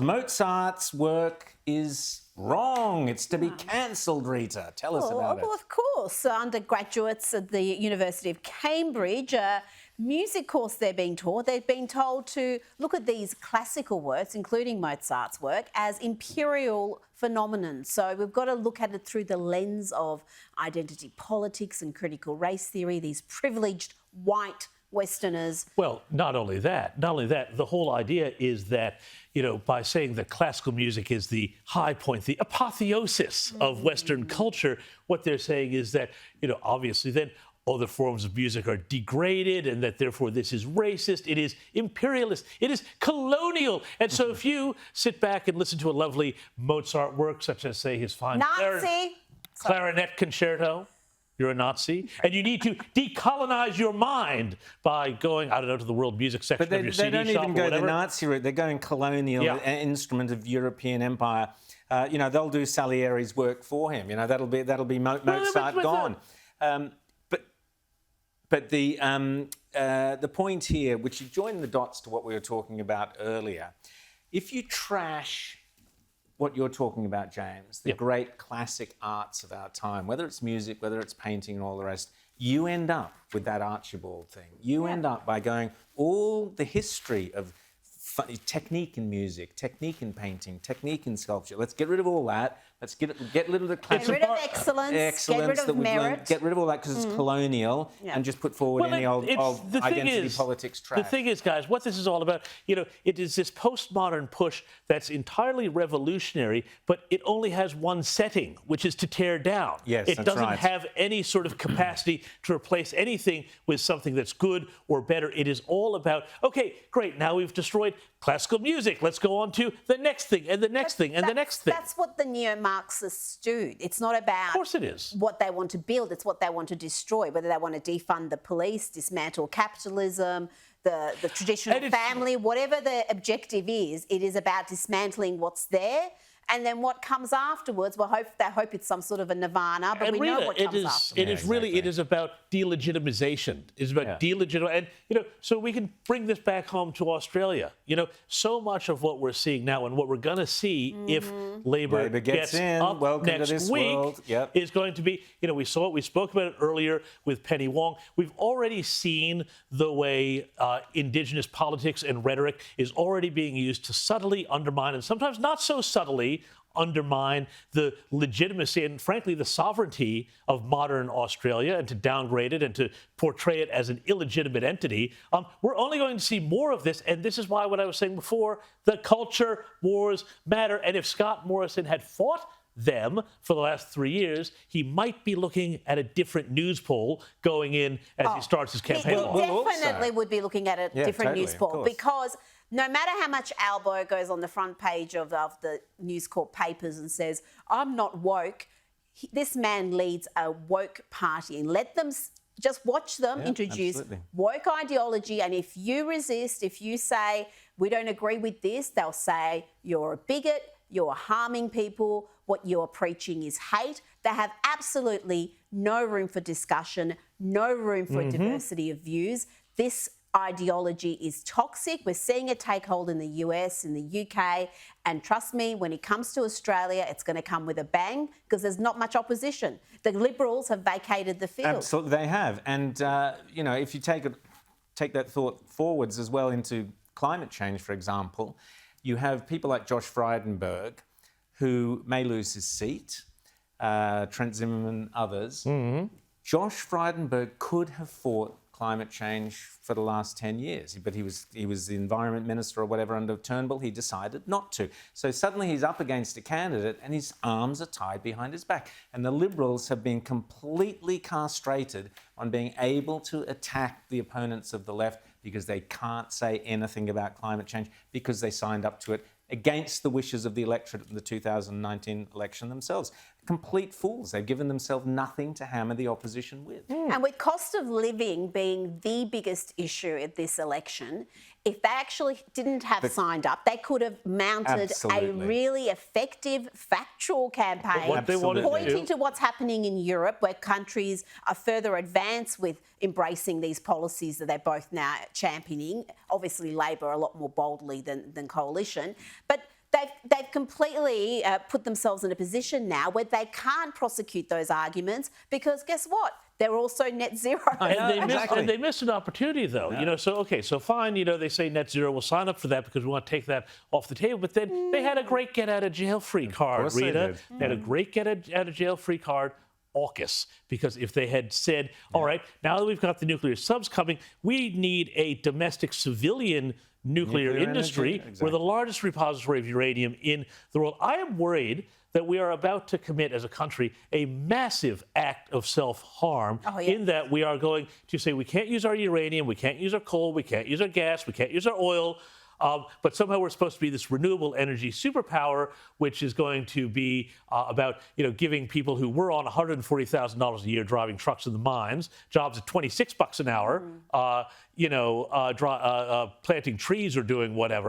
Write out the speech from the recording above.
Mozart's work is wrong. It's to be cancelled, Rita. Tell us about it. Well, of course. Undergraduates at the University of Cambridge, music course they're being taught, they've been told to look at these classical works, including Mozart's work, as imperial phenomenon. So we've got to look at it through the lens of identity politics and critical race theory, these privileged white Westerners. Well, not only that, the whole idea is that, by saying that classical music is the high point, the apotheosis of Western culture, what they're saying is that, obviously then other forms of music are degraded and that therefore this is racist, it is imperialist, it is colonial. And so if you sit back and listen to a lovely Mozart work, such as, say, his fine clarinet concerto, you're a Nazi, and you need to decolonize your mind by going, I don't know, to the world music section of your CD shop. But they don't even go the Nazi route. They're going colonial, instrument of European empire. They'll do Salieri's work for him. That'll be Mozart gone. But the point here, which you join the dots to what we were talking about earlier, if you trash what you're talking about, James, the great classic arts of our time, whether it's music, whether it's painting and all the rest, you end up with that Archibald thing. You end up by going all the history of technique in music, technique in painting, technique in sculpture. Let's get rid of all that. Let's get rid of the classical... Get rid of excellence, get rid of merit. Get rid of all that because it's colonial and just put forward any old identity politics trash. The thing is, guys, what this is all about, it is this postmodern push that's entirely revolutionary, but it only has one setting, which is to tear down. Yes, it doesn't have any sort of capacity to replace anything with something that's good or better. It is all about, okay, great, now we've destroyed classical music. Let's go on to the next thing and the next thing and the next thing. That's what the neo-Marxists do. It's not about of course it is. What they want to build. It's what they want to destroy, whether they want to defund the police, dismantle capitalism, the traditional family, whatever the objective is, it is about dismantling what's there. And then what comes afterwards, they hope it's some sort of a nirvana, but we know what comes afterwards. It is about delegitimization. It's about and so we can bring this back home to Australia. So much of what we're seeing now and what we're going to see if Labor gets up next week is going to be, we spoke about it earlier with Penny Wong. We've already seen the way Indigenous politics and rhetoric is already being used to subtly undermine, and sometimes not so subtly, undermine the legitimacy and, frankly, the sovereignty of modern Australia and to downgrade it and to portray it as an illegitimate entity. We're only going to see more of this, and this is why what I was saying before, the culture wars matter. And if Scott Morrison had fought them for the last 3 years, he might be looking at a different news poll going in as he starts his campaign. He definitely would be looking at a different news poll because no matter how much Albo goes on the front page of the News Corp papers and says, I'm not woke, this man leads a woke party. And let them, just watch them introduce woke ideology. And if you resist, if you say, we don't agree with this, they'll say, you're a bigot, you're harming people, what you're preaching is hate. They have absolutely no room for discussion, no room for diversity of views. This ideology is toxic. We're seeing it take hold in the US, in the UK, and trust me, when it comes to Australia, it's going to come with a bang because there's not much opposition. The Liberals have vacated the field. Absolutely, they have. And, if you take that thought forwards as well into climate change, for example, you have people like Josh Frydenberg who may lose his seat, Trent Zimmerman, others. Josh Frydenberg could have fought climate change for the last 10 years, but he was the environment minister or whatever under Turnbull. He decided not to. So suddenly he's up against a candidate and his arms are tied behind his back. And the Liberals have been completely castrated on being able to attack the opponents of the left because they can't say anything about climate change because they signed up to it against the wishes of the electorate in the 2019 election themselves. Complete fools. They've given themselves nothing to hammer the opposition with. And with cost of living being the biggest issue at this election, if they actually didn't have signed up, they could have mounted a really effective factual campaign pointing to what's happening in Europe, where countries are further advanced with embracing these policies that they're both now championing. Obviously, Labor a lot more boldly than Coalition. But they've completely put themselves in a position now where they can't prosecute those arguments because guess what? They're also net zero. And they missed an opportunity, though. Yeah. So fine. They say net zero. We'll sign up for that because we want to take that off the table. But then they had a great get out of jail free card, Rita. They had a great get out of jail free card. AUKUS, because if they had said, all right, now that we've got the nuclear subs coming, we need a domestic civilian nuclear industry. Exactly. We're the largest repository of uranium in the world. I am worried that we are about to commit as a country a massive act of self-harm in that we are going to say we can't use our uranium, we can't use our coal, we can't use our gas, we can't use our oil. But somehow we're supposed to be this renewable energy superpower, which is going to be about giving people who were on $140,000 a year driving trucks in the mines jobs at $26 an hour, planting trees or doing whatever.